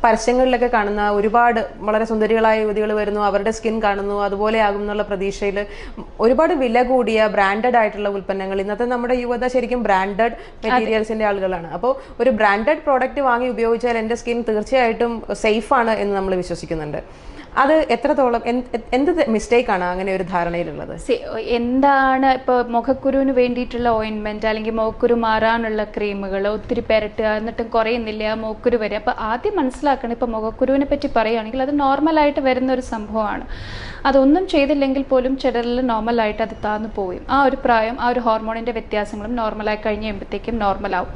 പരസ്യങ്ങളിലൊക്കെ കാണുന്ന ഒരുപാട് വളരെ സുന്ദരികളായ യുവതികൾ വരുന്നു, അവരുടെ സ്കിൻ കാണുന്നു, അതുപോലെ ആകും എന്നുള്ള പ്രതീക്ഷയിൽ ഒരുപാട് വില കൂടിയ ബ്രാൻഡഡ് ആയിട്ടുള്ള ഉൽപ്പന്നങ്ങൾ, ഇന്നത്തെ നമ്മുടെ യുവത ശരിക്കും ബ്രാൻഡഡ് മെറ്റീരിയൽസിന്റെ ആളുകളാണ്. അപ്പോൾ ഒരു ബ്രാൻഡഡ് പ്രോഡക്റ്റ് വാങ്ങി ഉപയോഗിച്ചാൽ എൻ്റെ സ്കിൻ തീർച്ചയായിട്ടും സേഫാണ് എന്ന് നമ്മൾ വിശ്വസിക്കുന്നുണ്ട്. അത് എത്രത്തോളം എന്ത് മിസ്റ്റേക്കാണ് അങ്ങനെ ഒരു ധാരണയിലുള്ളത്? എന്താണ് ഇപ്പോൾ മുഖക്കുരുവിന് വേണ്ടിയിട്ടുള്ള ഓയിൻമെന്റ് അല്ലെങ്കിൽ മുഖക്കുരു മാറാനുള്ള ക്രീമുകൾ ഒത്തിരി പെരട്ടുക, എന്നിട്ടും കുറയുന്നില്ല, മുഖക്കുരു വരിക. അപ്പോൾ ആദ്യം മനസ്സിലാക്കണം, ഇപ്പോൾ മുഖക്കുരുവിനെ പറ്റി പറയുകയാണെങ്കിൽ അത് നോർമലായിട്ട് വരുന്ന ഒരു സംഭവമാണ്. അതൊന്നും ചെയ്തില്ലെങ്കിൽ പോലും ചിലരിൽ നോർമലായിട്ട് അത് താന്നു പോവും. ആ ഒരു പ്രായം, ആ ഒരു ഹോർമോണിൻ്റെ വ്യത്യാസങ്ങളും നോർമലായി കഴിഞ്ഞ് കഴിയുമ്പോഴത്തേക്കും നോർമലാവും.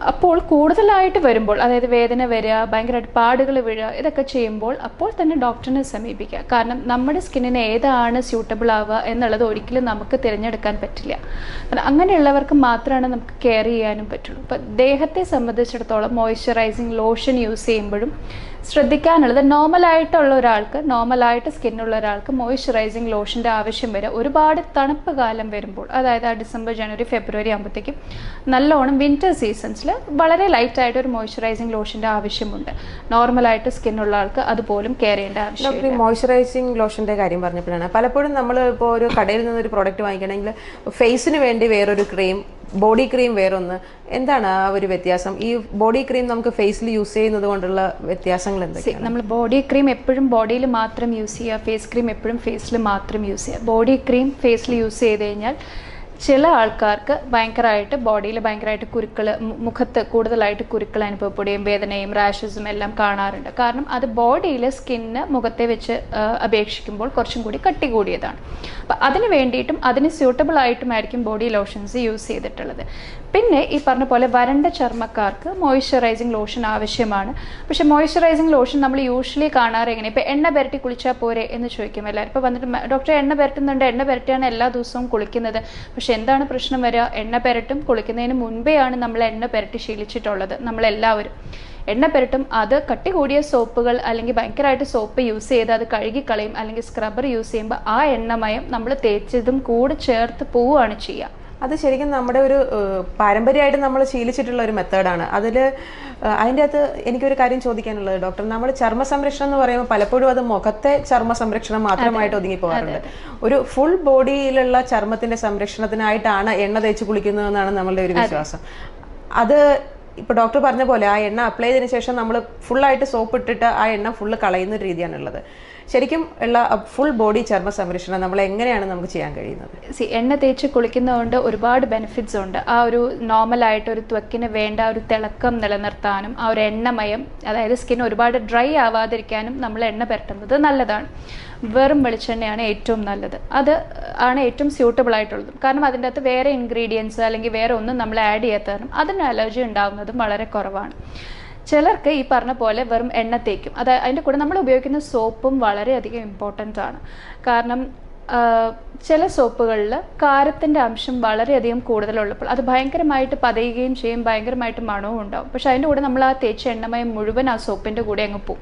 അപ്പോൾ കൂടുതലായിട്ട് വരുമ്പോൾ, അതായത് വേദന വരിക, ഭയങ്കരമായിട്ട് പാടുകൾ വീഴുക, ഇതൊക്കെ ചെയ്യുമ്പോൾ അപ്പോൾ തന്നെ ഡോക്ടറിനെ സമീപിക്കുക. കാരണം നമ്മുടെ സ്കിന്നിന് ഏതാണ് സ്യൂട്ടബിൾ ആവുക എന്നുള്ളത് ഒരിക്കലും നമുക്ക് തിരഞ്ഞെടുക്കാൻ പറ്റില്ല. അങ്ങനെയുള്ളവർക്ക് മാത്രമാണ് നമുക്ക് കെയർ ചെയ്യാനും പറ്റുള്ളൂ. ഇപ്പം ദേഹത്തെ സംബന്ധിച്ചിടത്തോളം മോയ്സ്ചറൈസിങ് ലോഷൻ യൂസ് ചെയ്യുമ്പോഴും ശ്രദ്ധിക്കാനുള്ളത്, നോർമലായിട്ടുള്ള ഒരാൾക്ക്, നോർമലായിട്ട് സ്കിന്നുള്ള ഒരാൾക്ക് മോയ്സ്ചറൈസിങ് ലോഷൻ്റെ ആവശ്യം വരിക ഒരുപാട് തണുപ്പ് കാലം വരുമ്പോൾ, അതായത് ആ ഡിസംബർ, ജനുവരി, ഫെബ്രുവരി ആകുമ്പോഴത്തേക്കും നല്ലോണം വിൻ്റർ സീസൺസിൽ വളരെ ലൈറ്റായിട്ട് ഒരു മോയ്സ്ചറൈസിങ് ലോഷൻ്റെ ആവശ്യമുണ്ട്. നോർമലായിട്ട് സ്കിന്നുള്ള ആൾക്ക് അതുപോലും കെയർ ചെയ്യേണ്ട ആവശ്യമില്ല. മോയ്സ്ചറൈസിങ് ലോഷൻ്റെ കാര്യം പറഞ്ഞപ്പോഴാണ്, പലപ്പോഴും നമ്മൾ ഇപ്പോൾ ഒരു കടയിൽ നിന്നൊരു പ്രോഡക്റ്റ് വാങ്ങിക്കണമെങ്കിൽ ഫേസിന് വേണ്ടി വേറൊരു ക്രീം, ബോഡി ക്രീം വേറൊന്ന്, എന്താണ് ആ ഒരു വ്യത്യാസം? ഈ ബോഡി ക്രീം നമുക്ക് ഫേസിൽ യൂസ് ചെയ്യുന്നത് കൊണ്ടുള്ള വ്യത്യാസങ്ങൾ എന്തൊക്കെയാണ്? നമ്മൾ ബോഡി ക്രീം എപ്പോഴും ബോഡിയിൽ മാത്രം യൂസ് ചെയ്യുക, ഫേസ് ക്രീം എപ്പോഴും ഫേസിൽ മാത്രം യൂസ് ചെയ്യുക. ബോഡി ക്രീം ഫേസിൽ യൂസ് ചെയ്ത് കഴിഞ്ഞാൽ ചില ആൾക്കാർക്ക് ഭയങ്കരമായിട്ട് ബോഡിയിൽ ഭയങ്കരമായിട്ട് കുരുക്കൾ, മുഖത്ത് കൂടുതലായിട്ട് കുരുക്കൾ അനുഭവപ്പെടുകയും വേദനയും റാഷസും എല്ലാം കാണാറുണ്ട്. കാരണം അത് ബോഡിയിൽ സ്കിന്ന് മുഖത്തെ വെച്ച് അപേക്ഷിക്കുമ്പോൾ കുറച്ചും കൂടി കട്ടി കൂടിയതാണ്. അപ്പം അതിന് വേണ്ടിയിട്ടും അതിന് സ്യൂട്ടബിൾ ആയിട്ടുമായിരിക്കും ബോഡി ലോഷൻസ് യൂസ് ചെയ്തിട്ടുള്ളത്. പിന്നെ ഈ പറഞ്ഞ പോലെ വരണ്ട ചർമ്മക്കാർക്ക് മോയ്സ്ചറൈസിങ് ലോഷൻ ആവശ്യമാണ്. പക്ഷെ മോയ്സ്ചറൈസിങ് ലോഷൻ നമ്മൾ യൂഷ്വലി കാണാറ് എങ്ങനെ, ഇപ്പോൾ എണ്ണ പുരട്ടി കുളിച്ചാൽ പോരെ എന്ന് ചോദിക്കും എല്ലാവരും. ഇപ്പോൾ വന്നിട്ട് ഡോക്ടർ എണ്ണ പുരട്ടുന്നുണ്ട്, എണ്ണ പുരട്ടിയാണ് എല്ലാ ദിവസവും കുളിക്കുന്നത്. പക്ഷെ എന്താണ് പ്രശ്നം വരിക? എണ്ണ പുരട്ടും കുളിക്കുന്നതിന് മുൻപെയാണ് നമ്മൾ എണ്ണ പുരട്ടി ശീലിച്ചിട്ടുള്ളത് നമ്മളെല്ലാവരും. എണ്ണ പുരട്ടും, അത് കട്ടി കൂടിയ സോപ്പുകൾ അല്ലെങ്കിൽ ഭയങ്കരമായിട്ട് സോപ്പ് യൂസ് ചെയ്ത് അത് കഴുകിക്കളയും, അല്ലെങ്കിൽ സ്ക്രബ്ബർ യൂസ് ചെയ്യുമ്പോൾ ആ എണ്ണമയം നമ്മൾ തേച്ചതും കൂടെ ചേർത്ത് പോവുകയാണ് ചെയ്യുക. അത് ശരിക്കും നമ്മുടെ ഒരു പാരമ്പര്യമായിട്ട് നമ്മൾ ശീലിച്ചിട്ടുള്ള ഒരു മെത്തേഡാണ്. അതിൻ്റെ അകത്ത് എനിക്കൊരു കാര്യം ചോദിക്കാനുള്ളത്, ഡോക്ടർ, നമ്മൾ ചർമ്മ സംരക്ഷണം എന്ന് പറയുമ്പോൾ പലപ്പോഴും അത് മുഖത്തെ ചർമ്മ സംരക്ഷണം മാത്രമായിട്ട് ഒതുങ്ങി പോകാറുണ്ട്. ഒരു ഫുൾ ബോഡിയിലുള്ള ചർമ്മത്തിന്റെ സംരക്ഷണത്തിനായിട്ടാണ് എണ്ണ തേച്ച് കുളിക്കുന്നതെന്നാണ് നമ്മളുടെ ഒരു വിശ്വാസം. അത് ഇപ്പോൾ ഡോക്ടർ പറഞ്ഞ പോലെ ആ എണ്ണ അപ്ലൈ ചെയ്തതിന് ശേഷം നമ്മൾ ഫുള്ളായിട്ട് സോപ്പ് ഇട്ടിട്ട് ആ എണ്ണ ഫുള്ള് കളയുന്ന രീതിയാണുള്ളത്. ശരിക്കും ഉള്ള ഫുൾ ബോഡി ചർമ്മ സംരക്ഷണം നമ്മൾ എങ്ങനെയാണ് നമുക്ക് ചെയ്യാൻ കഴിയുന്നത്? എണ്ണ തേച്ച് കുളിക്കുന്നതുകൊണ്ട് ഒരുപാട് ബെനിഫിറ്റ്സ് ഉണ്ട്. ആ ഒരു നോർമലായിട്ട് ഒരു ത്വക്കിന് വേണ്ട ഒരു തിളക്കം നിലനിർത്താനും ആ ഒരു എണ്ണമയം, അതായത് സ്കിൻ ഒരുപാട് ഡ്രൈ ആവാതിരിക്കാനും നമ്മൾ എണ്ണ പുരട്ടുന്നത് നല്ലതാണ്. വെറും വെളിച്ചെണ്ണയാണ് ഏറ്റവും നല്ലത്. അത് ആണ് ഏറ്റവും സ്യൂട്ടബിൾ ആയിട്ടുള്ളത്. കാരണം അതിൻ്റെ അകത്ത് വേറെ ഇൻഗ്രീഡിയൻസ് അല്ലെങ്കിൽ വേറെ ഒന്നും നമ്മൾ ആഡ് ചെയ്യാത്തതും അതിന് അലർജി ഉണ്ടാകുന്നതും വളരെ കുറവാണ്. ചിലർക്ക് ഈ പറഞ്ഞ പോലെ വെറും എണ്ണ തേക്കും. അതിൻ്റെ കൂടെ നമ്മൾ ഉപയോഗിക്കുന്ന സോപ്പും വളരെയധികം ഇമ്പോർട്ടൻ്റ് ആണ്. കാരണം ചില സോപ്പുകളിൽ കാരത്തിൻ്റെ അംശം വളരെയധികം കൂടുതലുള്ളപ്പോൾ അത് ഭയങ്കരമായിട്ട് പതയുകയും ചെയ്യും, ഭയങ്കരമായിട്ട് മണവും ഉണ്ടാവും. പക്ഷെ അതിൻ്റെ കൂടെ നമ്മൾ ആ തേച്ച എണ്ണമയം മുഴുവൻ ആ സോപ്പിൻ്റെ കൂടെ അങ്ങ് പോവും.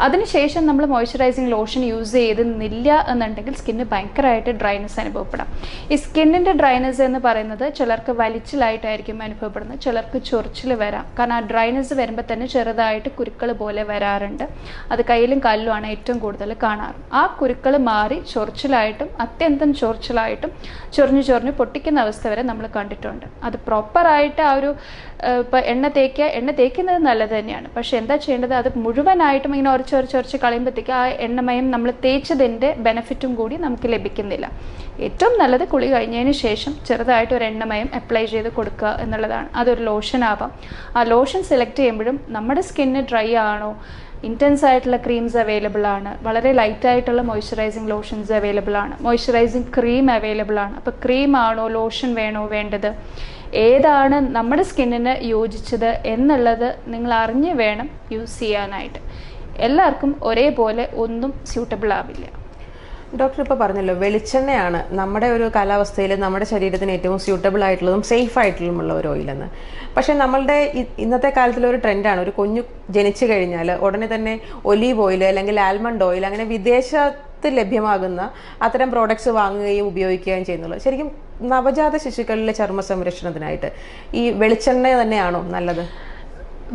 അതിനുശേഷം നമ്മൾ മോയ്സ്ചറൈസിങ് ലോഷൻ യൂസ് ചെയ്തില്ല എന്നുണ്ടെങ്കിൽ സ്കിന്ന് ഭയങ്കരമായിട്ട് ഡ്രൈനെസ് അനുഭവപ്പെടാം. ഈ സ്കിന്നിൻ്റെ ഡ്രൈനെസ് എന്ന് പറയുന്നത് ചിലർക്ക് വലിച്ചിലായിട്ടായിരിക്കും അനുഭവപ്പെടുന്നത്, ചിലർക്ക് ചൊറിച്ചിൽ വരാം. കാരണം ആ ഡ്രൈനെസ് വരുമ്പോൾ തന്നെ ചെറുതായിട്ട് കുരുക്കൾ പോലെ വരാറുണ്ട്. അത് കയ്യിലും കാലിലുമാണ് ഏറ്റവും കൂടുതൽ കാണാറ്. ആ കുരുക്കൾ മാറി ചൊറിച്ചിലായിട്ടും അത്യന്തം ചൊറിച്ചിലായിട്ടും ചൊറിഞ്ഞ് പൊട്ടിക്കുന്ന അവസ്ഥ വരെ നമ്മൾ കണ്ടിട്ടുണ്ട്. അത് പ്രോപ്പറായിട്ട് ആ ഒരു ഇപ്പം എണ്ണ തേക്കുന്നത് നല്ലത് തന്നെയാണ്. പക്ഷെ എന്താ ചെയ്യേണ്ടത്, അത് മുഴുവനായിട്ടും ഇങ്ങനെ ഉരച്ച് കളയുമ്പോഴത്തേക്ക് ആ എണ്ണമയം നമ്മൾ തേച്ചതിൻ്റെ ബെനിഫിറ്റും കൂടി നമുക്ക് ലഭിക്കുന്നില്ല. ഏറ്റവും നല്ലത് കുളി കഴിഞ്ഞതിന് ശേഷം ചെറുതായിട്ട് ഒരു എണ്ണമയം അപ്ലൈ ചെയ്ത് കൊടുക്കുക എന്നുള്ളതാണ്. അതൊരു ലോഷൻ ആവാം. ആ ലോഷൻ സെലക്ട് ചെയ്യുമ്പോഴും നമ്മുടെ സ്കിന്ന് ഡ്രൈ ആണോ, ഇൻറ്റൻസ് ആയിട്ടുള്ള ക്രീംസ് അവൈലബിൾ ആണ്, വളരെ ലൈറ്റായിട്ടുള്ള മോയ്സ്ചറൈസിങ് ലോഷൻസ് അവൈലബിൾ ആണ്, മോയ്സ്ചറൈസിങ് ക്രീം അവൈലബിൾ ആണ്. അപ്പോൾ ക്രീം ആണോ ലോഷൻ വേണോ വേണ്ടത്, ഏതാണ് നമ്മുടെ സ്കിന്നിന് യോജിച്ചത് എന്നുള്ളത് നിങ്ങൾ അറിഞ്ഞ് വേണം യൂസ് ചെയ്യാനായിട്ട്. എല്ലാവർക്കും ഒരേപോലെ ഒന്നും സ്യൂട്ടബിൾ ആവില്ല. ഡോക്ടർ ഇപ്പോൾ പറഞ്ഞല്ലോ, വെളിച്ചെണ്ണയാണ് നമ്മുടെ ഒരു കാലാവസ്ഥയിൽ നമ്മുടെ ശരീരത്തിന് ഏറ്റവും സ്യൂട്ടബിൾ ആയിട്ടുള്ളതും സേഫ് ആയിട്ടുള്ളതുമുള്ള ഒരു ഓയിലെന്ന്. പക്ഷേ നമ്മളുടെ ഇന്നത്തെ കാലത്തിലൊരു ട്രെൻഡാണ്, ഒരു കുഞ്ഞു ജനിച്ചു കഴിഞ്ഞാൽ ഉടനെ തന്നെ ഒലീവ് ഓയിൽ അല്ലെങ്കിൽ ആൽമണ്ട് ഓയിൽ, അങ്ങനെ വിദേശത്ത് ലഭ്യമാകുന്ന അത്തരം പ്രോഡക്ട്സ് വാങ്ങുകയും ഉപയോഗിക്കുകയും ചെയ്യുന്നുള്ളത്. ശരിക്കും നവജാത ശിശുക്കളിലെ ചർമ്മ സംരക്ഷണത്തിനായിട്ട് ഈ വെളിച്ചെണ്ണ തന്നെയാണോ നല്ലത്?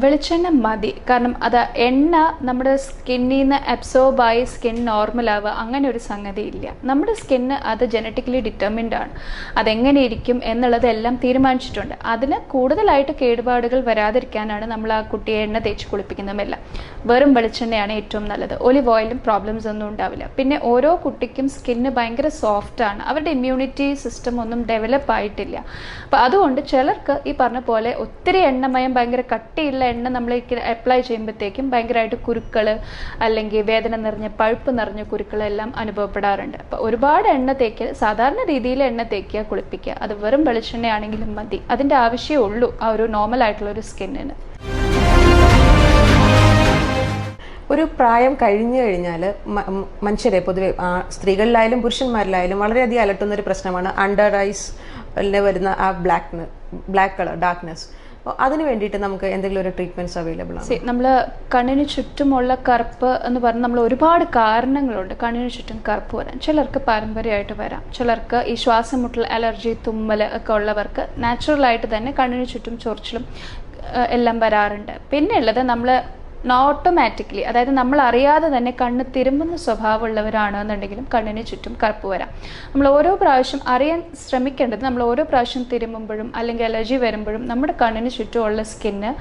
വെളിച്ചെണ്ണ മതി. കാരണം അത് എണ്ണ നമ്മുടെ സ്കിന്നിൽ നിന്ന് അബ്സോർബായി സ്കിൻ നോർമൽ ആവുക അങ്ങനെ ഒരു സംഗതി ഇല്ല. നമ്മുടെ സ്കിന്ന് അത് ജനറ്റിക്കലി ഡിറ്റർമിൻഡ് ആണ്. അതെങ്ങനെ ഇരിക്കും എന്നുള്ളത് എല്ലാം തീരുമാനിച്ചിട്ടുണ്ട്. അതിന് കൂടുതലായിട്ട് കേടുപാടുകൾ വരാതിരിക്കാനാണ് നമ്മൾ ആ കുട്ടിയെ എണ്ണ തേച്ച് കുളിപ്പിക്കുന്നതുമെല്ലാം. വെറും വെളിച്ചെണ്ണയാണ് ഏറ്റവും നല്ലത്. ഒലിവ് ഓയിലും പ്രോബ്ലംസ് ഒന്നും ഉണ്ടാവില്ല. പിന്നെ ഓരോ കുട്ടിക്കും സ്കിന്ന് ഭയങ്കര സോഫ്റ്റാണ്. അവരുടെ ഇമ്മ്യൂണിറ്റി സിസ്റ്റം ഒന്നും ഡെവലപ്പ് ആയിട്ടില്ല. അപ്പോൾ അതുകൊണ്ട് ചിലർക്ക് ഈ പറഞ്ഞ പോലെ ഒത്തിരി എണ്ണമയം ഭയങ്കര കട്ടിയുള്ള എണ്ണ നമ്മൾ അപ്ലൈ ചെയ്യുമ്പോഴത്തേക്കും ഭയങ്കരമായിട്ട് കുരുക്കൾ അല്ലെങ്കിൽ വേദന നിറഞ്ഞ പഴുപ്പ് നിറഞ്ഞ കുരുക്കളെല്ലാം അനുഭവപ്പെടാറുണ്ട്. അപ്പോൾ ഒരുപാട് എണ്ണ തേക്കുക, സാധാരണ രീതിയിൽ എണ്ണ തേക്കുക, കുളിപ്പിക്കുക. അത് വെറും വെളിച്ചെണ്ണയാണെങ്കിലും മതി. അതിൻ്റെ ആവശ്യമേ ഉള്ളൂ ആ ഒരു നോർമൽ ആയിട്ടുള്ള ഒരു സ്കിന്നിന്. ഒരു പ്രായം കഴിഞ്ഞു കഴിഞ്ഞാൽ മനുഷ്യരെ പൊതുവെ സ്ത്രീകളിലായാലും പുരുഷന്മാരിലായാലും വളരെയധികം അലട്ടുന്ന ഒരു പ്രശ്നമാണ് അണ്ടർ ഐസിൽ വരുന്ന ആ ബ്ലാക്ക് കളർ ഡാർക്ക്നെസ്. അപ്പോൾ അതിന് വേണ്ടിയിട്ട് നമുക്ക് എന്തെങ്കിലും ഒരു ട്രീറ്റ്മെൻറ്റ്സ് അവൈലബിൾ ആണ്? നമ്മൾ കണ്ണിന് ചുറ്റുമുള്ള കറുപ്പ് എന്ന് പറഞ്ഞാൽ നമ്മൾ ഒരുപാട് കാരണങ്ങളുണ്ട് കണ്ണിന് ചുറ്റും കറുപ്പ് വരാൻ. ചിലർക്ക് പാരമ്പര്യമായിട്ട് വരാം, ചിലർക്ക് ഈ ശ്വാസം മുട്ടൽ, അലർജി, തുമ്മൽ ഒക്കെ ഉള്ളവർക്ക് നാച്ചുറലായിട്ട് തന്നെ കണ്ണിന് ചുറ്റും ചൊറിച്ചിലും എല്ലാം വരാറുണ്ട്. പിന്നെ ഉള്ളത് നമ്മൾ ഓട്ടോമാറ്റിക്കലി, അതായത് നമ്മൾ അറിയാതെ തന്നെ കണ്ണ് തിരുമ്പുന്ന സ്വഭാവമുള്ളവരാണെന്നുണ്ടെങ്കിലും കണ്ണിന് ചുറ്റും കറുപ്പ് വരാം. നമ്മൾ ഓരോ പ്രാവശ്യം അറിയാൻ ശ്രമിക്കേണ്ടത്, നമ്മൾ ഓരോ പ്രാവശ്യം തിരുമ്പുമ്പോഴും അല്ലെങ്കിൽ അലർജി വരുമ്പോഴും നമ്മുടെ കണ്ണിന് ചുറ്റുമുള്ള സ്കിന്ന്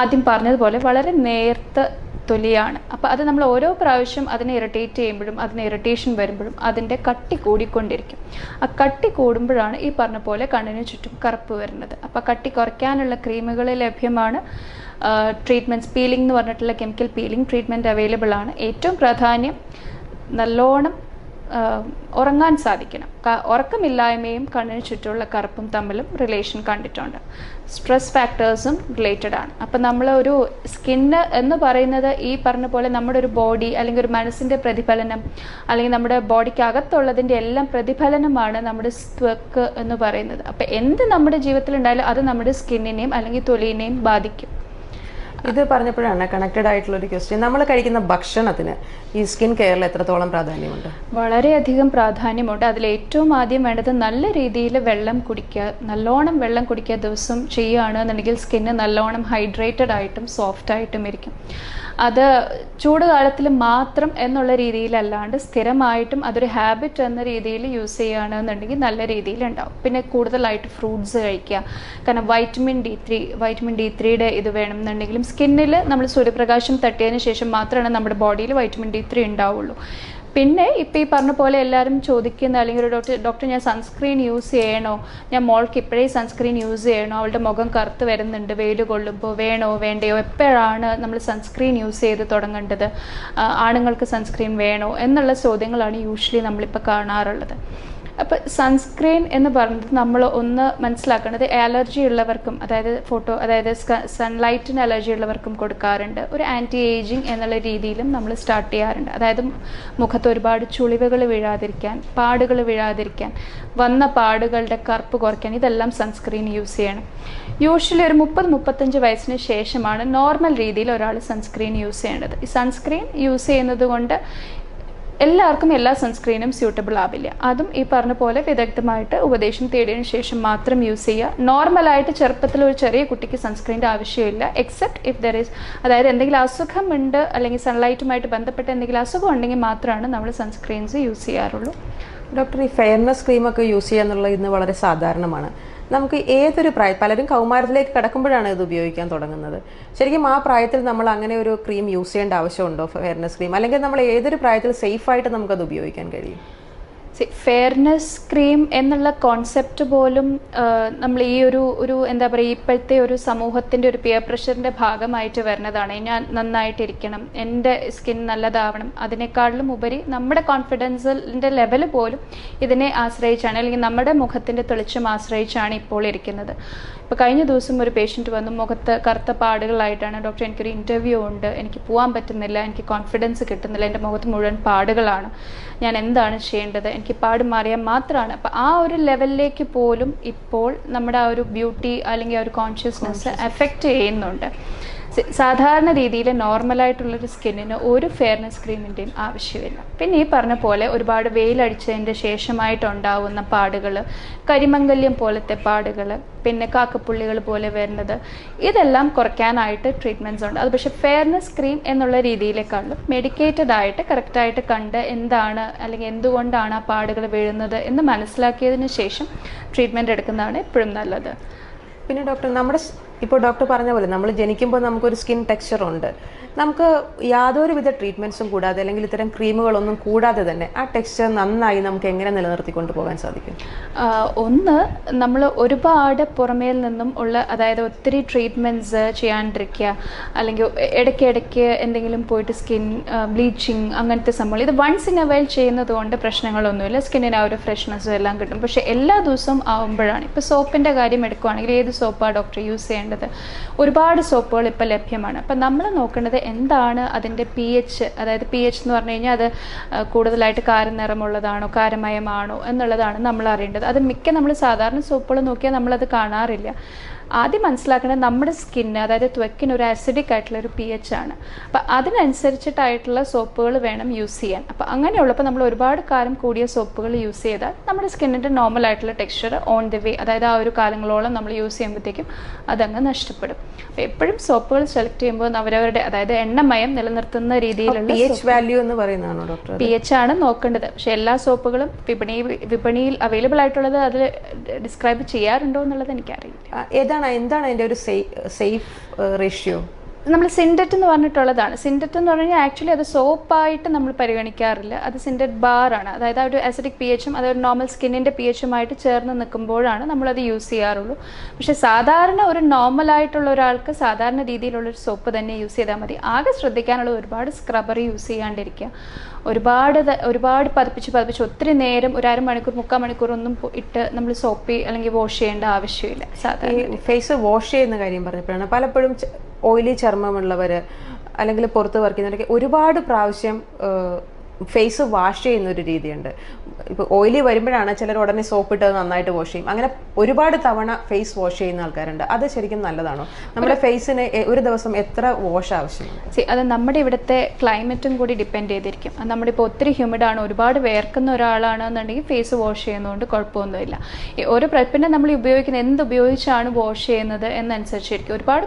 ആദ്യം പറഞ്ഞതുപോലെ വളരെ നേർത്ത തൊലിയാണ്. അപ്പോൾ അത് നമ്മൾ ഓരോ പ്രാവശ്യം അതിനെ ഇറിറ്റേറ്റ് ചെയ്യുമ്പോഴും അതിന് ഇറിറ്റേഷൻ വരുമ്പോഴും അതിൻ്റെ കട്ടി കൂടിക്കൊണ്ടിരിക്കും. ആ കട്ടി കൂടുമ്പോഴാണ് ഈ പറഞ്ഞ പോലെ കണ്ണിന് ചുറ്റും കറുപ്പ് വരുന്നത്. അപ്പോൾ കട്ടി കുറയ്ക്കാനുള്ള ക്രീമുകൾ ലഭ്യമാണ്. ട്രീറ്റ്മെൻറ്റ്സ്, പീലിംഗ് എന്ന് പറഞ്ഞിട്ടുള്ള കെമിക്കൽ പീലിംഗ് ട്രീറ്റ്മെൻറ്റ് അവൈലബിൾ ആണ്. ഏറ്റവും പ്രാധാന്യം നല്ലോണം ഉറങ്ങാൻ സാധിക്കണം. ഉറക്കമില്ലായ്മയും കണ്ണിന് ചുറ്റുമുള്ള കറുപ്പും തമ്മിലും റിലേഷൻ കണ്ടിട്ടുണ്ട്. സ്ട്രെസ് ഫാക്ടേഴ്സും റിലേറ്റഡ് ആണ്. അപ്പം നമ്മൾ ഒരു സ്കിന്ന് എന്ന് പറയുന്നത് ഈ പറഞ്ഞ പോലെ നമ്മുടെ ഒരു ബോഡി അല്ലെങ്കിൽ ഒരു മനസ്സിൻ്റെ പ്രതിഫലനം അല്ലെങ്കിൽ നമ്മുടെ ബോഡിക്ക് അകത്തുള്ളതിൻ്റെ എല്ലാം പ്രതിഫലനമാണ് നമ്മുടെ ത്വക്ക് എന്ന് പറയുന്നത്. അപ്പം എന്ത് നമ്മുടെ ജീവിതത്തിൽ ഉണ്ടായാലും അത് നമ്മുടെ സ്കിന്നിനെയും അല്ലെങ്കിൽ തൊലിനെയും ബാധിക്കും. ഇത് പറഞ്ഞപ്പോഴാണ് കണക്റ്റഡ് ആയിട്ടുള്ള ഒരു ക്വസ്റ്റ്യൻ. നമ്മൾ കഴിക്കുന്ന ഭക്ഷണത്തിന് ഈ സ്കിൻ കെയറിൽ എത്രത്തോളം പ്രാധാന്യമുണ്ട്? വളരെയധികം പ്രാധാന്യമുണ്ട്. അതിൽ ഏറ്റവും ആദ്യം വേണ്ടത് നല്ല രീതിയിൽ വെള്ളം കുടിക്കുക. നല്ലോണം വെള്ളം കുടിക്കുക ദിവസം ചെയ്യുകയാണെന്നുണ്ടെങ്കിൽ സ്കിന്ന് നല്ലോണം ഹൈഡ്രേറ്റഡ് ആയിട്ടും സോഫ്റ്റ് ആയിട്ടും ഇരിക്കും. അത് ചൂട് കാലത്തിൽ മാത്രം എന്നുള്ള രീതിയിലല്ലാണ്ട് സ്ഥിരമായിട്ടും അതൊരു ഹാബിറ്റ് എന്ന രീതിയിൽ യൂസ് ചെയ്യുകയാണെന്നുണ്ടെങ്കിൽ നല്ല രീതിയിലുണ്ടാവും. പിന്നെ കൂടുതലായിട്ട് ഫ്രൂട്ട്സ് കഴിക്കുക. കാരണം വൈറ്റമിൻ D3 ഇത് വേണമെന്നുണ്ടെങ്കിലും സ്കിന്നിൽ നമ്മൾ സൂര്യപ്രകാശം തട്ടിയതിന് ശേഷം മാത്രമാണ് നമ്മുടെ ബോഡിയിൽ വൈറ്റമിൻ D3 ഉണ്ടാവുള്ളൂ. പിന്നെ ഇപ്പോൾ ഈ പറഞ്ഞ പോലെ എല്ലാവരും ചോദിക്കുന്ന അല്ലെങ്കിൽ ഒരു ഡോക്ടർ ഞാൻ സൺസ്ക്രീൻ യൂസ് ചെയ്യണോ, ഞാൻ മോൾക്ക് ഇപ്പോഴേ സൺസ്ക്രീൻ യൂസ് ചെയ്യണോ, അവളുടെ മുഖം കറുത്ത് വരുന്നുണ്ട് വെയിൽ കൊള്ളുമ്പോൾ, വേണോ വേണ്ടയോ, എപ്പോഴാണ് നമ്മൾ സൺസ്ക്രീൻ യൂസ് ചെയ്ത് തുടങ്ങേണ്ടത്, ആണുങ്ങൾക്ക് സൺസ്ക്രീൻ വേണോ എന്നുള്ള ചോദ്യങ്ങളാണ് യൂഷ്വലി നമ്മളിപ്പോൾ കാണാറുള്ളത്. അപ്പോൾ സൺസ്ക്രീൻ എന്ന് പറയുന്നത് നമ്മൾ ഒന്ന് മനസ്സിലാക്കേണ്ടത് അലർജി ഉള്ളവർക്കും അതായത് സൺലൈറ്റിന് അലർജി ഉള്ളവർക്കും കൊടുക്കാറുണ്ട്. ഒരു ആൻറ്റി ഏജിങ് എന്നുള്ള രീതിയിലും നമ്മൾ സ്റ്റാർട്ട് ചെയ്യാറുണ്ട്. അതായത് മുഖത്ത് ഒരുപാട് ചുളിവുകൾ വീഴാതിരിക്കാൻ, പാടുകൾ വീഴാതിരിക്കാൻ, വന്ന പാടുകളുടെ കറുപ്പ് കുറയ്ക്കാൻ ഇതെല്ലാം സൺസ്ക്രീൻ യൂസ് ചെയ്യണം. യൂഷ്വലി ഒരു 30-35 വയസ്സിന് ശേഷമാണ് നോർമൽ രീതിയിൽ ഒരാൾ സൺസ്ക്രീൻ യൂസ് ചെയ്യേണ്ടത്. ഈ സൺസ്ക്രീൻ യൂസ് ചെയ്യുന്നത് കൊണ്ട് എല്ലാവർക്കും എല്ലാ സൺസ്ക്രീനും സ്യൂട്ടബിൾ ആവില്ല. അതും ഈ പറഞ്ഞ പോലെ വിദഗ്ധമായിട്ട് ഉപദേശം തേടിയതിനു ശേഷം മാത്രം യൂസ് ചെയ്യുക. നോർമലായിട്ട് ചെറുപ്പത്തിൽ ഒരു ചെറിയ കുട്ടിക്ക് സൺസ്ക്രീൻ്റെ ആവശ്യമില്ല, എക്സെപ്റ്റ് ഇഫ് ദർ ഈസ്, അതായത് എന്തെങ്കിലും അസുഖമുണ്ട് അല്ലെങ്കിൽ സൺലൈറ്റുമായിട്ട് ബന്ധപ്പെട്ട എന്തെങ്കിലും അസുഖം ഉണ്ടെങ്കിൽ മാത്രമാണ് നമ്മൾ സൺസ്ക്രീൻസ് യൂസ് ചെയ്യാറുള്ളൂ. ഡോക്ടർ, ഈ ഫെയർനെസ് ക്രീമൊക്കെ യൂസ് ചെയ്യുക എന്നുള്ളത് ഇന്ന് വളരെ സാധാരണമാണ്. നമുക്ക് ഏതൊരു പലരും കൗമാരത്തിലേക്ക് കടക്കുമ്പോഴാണ് ഇത് ഉപയോഗിക്കാൻ തുടങ്ങുന്നത്. ശരിക്കും ആ പ്രായത്തിൽ നമ്മൾ അങ്ങനെ ഒരു ക്രീം യൂസ് ചെയ്യേണ്ട ആവശ്യമുണ്ടോ, ഫെയർനെസ് ക്രീം? അല്ലെങ്കിൽ നമ്മൾ ഏതൊരു പ്രായത്തിൽ സേഫായിട്ട് നമുക്കത് ഉപയോഗിക്കാൻ കഴിയും? ഫെയർനെസ് ക്രീം എന്നുള്ള കോൺസെപ്റ്റ് പോലും നമ്മൾ ഈ ഒരു എന്താ പറയുക, ഇപ്പോഴത്തെ ഒരു സമൂഹത്തിൻ്റെ ഒരു പിയർ പ്രഷറിൻ്റെ ഭാഗമായിട്ട് വരുന്നതാണ്. ഞാൻ നന്നായിട്ടിരിക്കണം, എൻ്റെ സ്കിൻ നല്ലതാവണം, അതിനേക്കാളിലും ഉപരി നമ്മുടെ കോൺഫിഡൻസിൻ്റെ ലെവൽ പോലും ഇതിനെ ആശ്രയിച്ചാണ്, അല്ലെങ്കിൽ നമ്മുടെ മുഖത്തിൻ്റെ തെളിച്ചം ആശ്രയിച്ചാണ് ഇപ്പോൾ ഇരിക്കുന്നത്. ഇപ്പോൾ കഴിഞ്ഞ ദിവസം ഒരു പേഷ്യൻറ്റ് വന്നു, മുഖത്ത് കറുത്ത പാടുകളായിട്ടാണ്. ഡോക്ടർ, എനിക്കൊരു ഇൻ്റർവ്യൂ ഉണ്ട്, എനിക്ക് പോകാൻ പറ്റുന്നില്ല, എനിക്ക് കോൺഫിഡൻസ് കിട്ടുന്നില്ല, എൻ്റെ മുഖത്ത് മുഴുവൻ പാടുകളാണ്, ഞാൻ എന്താണ് ചെയ്യേണ്ടത്, എനിക്ക് പാട് മാറിയാൽ മാത്രമാണ്. അപ്പോൾ ആ ഒരു ലെവലിലേക്ക് പോലും ഇപ്പോൾ നമ്മുടെ ആ ഒരു ബ്യൂട്ടി അല്ലെങ്കിൽ ആ ഒരു കോൺഷ്യസ്നെസ് എഫക്റ്റ് ചെയ്യുന്നുണ്ട്. സാധാരണ രീതിയിൽ നോർമലായിട്ടുള്ളൊരു സ്കിന്നിന് ഒരു ഫെയർനെസ് ക്രീമിൻ്റെയും ആവശ്യമില്ല. പിന്നെ ഈ പറഞ്ഞ പോലെ ഒരുപാട് വെയിലടിച്ചതിൻ്റെ ശേഷമായിട്ടുണ്ടാവുന്ന പാടുകൾ, കരിമംഗല്യം പോലത്തെ പാടുകൾ, പിന്നെ കാക്കപ്പുള്ളികൾ പോലെ വരുന്നത്, ഇതെല്ലാം കുറയ്ക്കാനായിട്ട് ട്രീറ്റ്മെൻറ്റ്സ് ഉണ്ട്. അത് പക്ഷേ ഫെയർനെസ് ക്രീം എന്നുള്ള രീതിയിലേക്കാളും മെഡിക്കേറ്റഡ് ആയിട്ട് കറക്റ്റായിട്ട് കണ്ട് എന്താണ് അല്ലെങ്കിൽ എന്തുകൊണ്ടാണ് ആ പാടുകൾ വീഴുന്നത് എന്ന് മനസ്സിലാക്കിയതിന് ശേഷം ട്രീറ്റ്മെൻറ്റ് എടുക്കുന്നതാണ് എപ്പോഴും നല്ലത്. പിന്നെ ഡോക്ടർ, നമ്മുടെ ഇപ്പോൾ ഡോക്ടർ പറഞ്ഞ പോലെ നമ്മൾ ജനിക്കുമ്പോൾ നമുക്കൊരു സ്കിൻ ടെക്സ്ചർ ഉണ്ട്. നമുക്ക് യാതൊരുവിധ ട്രീറ്റ്മെൻറ്റ്സും കൂടാതെ അല്ലെങ്കിൽ ഇത്തരം ക്രീമുകളൊന്നും കൂടാതെ തന്നെ ആ ടെക്സ്ചർ നന്നായി നമുക്ക് എങ്ങനെ നിലനിർത്തിക്കൊണ്ട് പോകാൻ സാധിക്കും? ഒന്ന്, നമ്മൾ ഒരുപാട് പുറമേൽ നിന്നും ഉള്ള, അതായത് ഒത്തിരി ട്രീറ്റ്മെൻറ്റ്സ് ചെയ്യാണ്ടിരിക്കുക, അല്ലെങ്കിൽ ഇടയ്ക്കിടയ്ക്ക് എന്തെങ്കിലും പോയിട്ട് സ്കിൻ ബ്ലീച്ചിങ് അങ്ങനത്തെ സംഭവങ്ങൾ, ഇത് വൺസ് ഇൻ എ വൈൽ ചെയ്യുന്നത് കൊണ്ട് പ്രശ്നങ്ങളൊന്നുമില്ല, സ്കിന്നിന് ആ ഒരു ഫ്രഷ്നെസ്സും എല്ലാം കിട്ടും. പക്ഷേ എല്ലാ ദിവസവും ആവുമ്പോഴാണ്, ഇപ്പോൾ സോപ്പിൻ്റെ കാര്യം എടുക്കുകയാണെങ്കിൽ ഏത് സോപ്പാണ് ഡോക്ടർ യൂസ് ചെയ്യേണ്ടത്? ഒരുപാട് സോപ്പുകൾ ഇപ്പോൾ ലഭ്യമാണ്. അപ്പം നമ്മൾ നോക്കേണ്ടത് എന്താണ് അതിൻ്റെ pH, അതായത് pH എന്ന് പറഞ്ഞു കഴിഞ്ഞാൽ അത് കൂടുതലായിട്ട് കാരനിറമുള്ളതാണോ കാരമയമാണോ എന്നുള്ളതാണ് നമ്മൾ അറിയേണ്ടത്. അത് നമ്മൾ സാധാരണ സോപ്പുകൾ നോക്കിയാൽ നമ്മളത് കാണാറില്ല. ആദ്യം മനസ്സിലാക്കേണ്ടത് നമ്മുടെ സ്കിന്ന്, അതായത് ത്വക്കിന് ഒരു ആസിഡിക് ആയിട്ടുള്ള ഒരു pH ആണ്. അപ്പം അതിനനുസരിച്ചിട്ടായിട്ടുള്ള സോപ്പുകൾ വേണം യൂസ് ചെയ്യാൻ. അപ്പം അങ്ങനെയുള്ളപ്പോൾ നമ്മൾ ഒരുപാട് കാലം കൂടിയ സോപ്പുകൾ യൂസ് ചെയ്താൽ നമ്മുടെ സ്കിന്നിൻ്റെ നോർമൽ ആയിട്ടുള്ള ടെക്സ്ചർ ഓൺ ദി വേ, അതായത് ആ ഒരു കാലങ്ങളോളം നമ്മൾ യൂസ് ചെയ്യുമ്പോഴത്തേക്കും അതങ്ങ് നഷ്ടപ്പെടും. അപ്പം എപ്പോഴും സോപ്പുകൾ സെലക്ട് ചെയ്യുമ്പോൾ അവരവരുടെ, അതായത് എണ്ണമയം നിലനിർത്തുന്ന രീതിയിലുള്ള pH വാല്യൂ എന്ന് പറയുന്നതാണോ ഡോക്ടർ? pH ആണ് നോക്കേണ്ടത്. പക്ഷേ എല്ലാ സോപ്പുകളും വിപണിയിൽ അവൈലബിൾ ആയിട്ടുള്ളത് അതിൽ ഡിസ്ക്രൈബ് ചെയ്യാറുണ്ടോ എന്നുള്ളത് എനിക്കറിയില്ല. എന്താണ് അതിൻ്റെ ഒരു സേഫ് റേഷ്യോ? നമ്മൾ സിൻഡറ്റ് എന്ന് പറഞ്ഞിട്ടുള്ളതാണ്. സിൻഡറ്റ് എന്ന് പറഞ്ഞു കഴിഞ്ഞാൽ ആക്ച്വലി അത് സോപ്പായിട്ട് നമ്മൾ പരിഗണിക്കാറില്ല. അത് സിൻഡറ്റ് ബാറാണ്. അതായത് ആ ഒരു ആസിഡിക് pH-ഉം അതൊരു നോർമൽ സ്കിന്നിൻ്റെ pH-ഉമായിട്ട് ചേർന്ന് നിൽക്കുമ്പോഴാണ് നമ്മളത് യൂസ് ചെയ്യാറുള്ളൂ. പക്ഷേ സാധാരണ ഒരു നോർമലായിട്ടുള്ള ഒരാൾക്ക് സാധാരണ രീതിയിലുള്ളൊരു സോപ്പ് തന്നെ യൂസ് ചെയ്താൽ മതി. ആകെ ശ്രദ്ധിക്കാനുള്ള ഒരുപാട് സ്ക്രബ്ബർ യൂസ് ചെയ്യാണ്ടിരിക്കുക, ഒരുപാട് പതിപ്പിച്ച് ഒത്തിരി നേരം ഒരു അരമണിക്കൂർ 3/4 മണിക്കൂർ ഒന്നും ഇട്ട് നമ്മൾ സോപ്പ് അല്ലെങ്കിൽ വാഷ് ചെയ്യേണ്ട ആവശ്യമില്ല. സാധാരണ ഫേസ് വാഷ് ചെയ്യുന്ന കാര്യം പറഞ്ഞപ്പോഴാണ്, പലപ്പോഴും ഓയിലി ചർമ്മമുള്ളവർ അല്ലെങ്കിൽ പുറത്ത് വർക്ക് ചെയ്യുന്നവരൊക്കെ ഒരുപാട് പ്രാവശ്യം ഫേസ് വാഷ് ചെയ്യുന്ന ഒരു രീതിയുണ്ട്. ഇപ്പോൾ ഓയിലി വരുമ്പോഴാണ് ചിലർ ഉടനെ സോപ്പ് ഇട്ട് നന്നായിട്ട് വാഷ് ചെയ്യും. അങ്ങനെ ഒരുപാട് തവണ ഫേസ് വാഷ് ചെയ്യുന്ന ആൾക്കാരുണ്ട്. അത് ശരിക്കും നല്ലതാണോ? നമ്മുടെ ഫേസിന് ഒരു ദിവസം എത്ര വാഷ് ആവശ്യമാണ്? അത് നമ്മുടെ ഇവിടുത്തെ ക്ലൈമറ്റും കൂടി ഡിപ്പെൻഡ് ചെയ്തിരിക്കും. നമ്മുടെ ഇപ്പോൾ ഒത്തിരി ഹ്യൂമിഡാണ്, ഒരുപാട് വേർക്കുന്ന ഒരാളാണെന്നുണ്ടെങ്കിൽ ഫേസ് വാഷ് ചെയ്യുന്നതുകൊണ്ട് കുഴപ്പമൊന്നുമില്ല. പിന്നെ നമ്മൾ ഉപയോഗിക്കുന്ന എന്ത് ഉപയോഗിച്ചാണ് വാഷ് ചെയ്യുന്നത് എന്നനുസരിച്ചിരിക്കും. ഒരുപാട്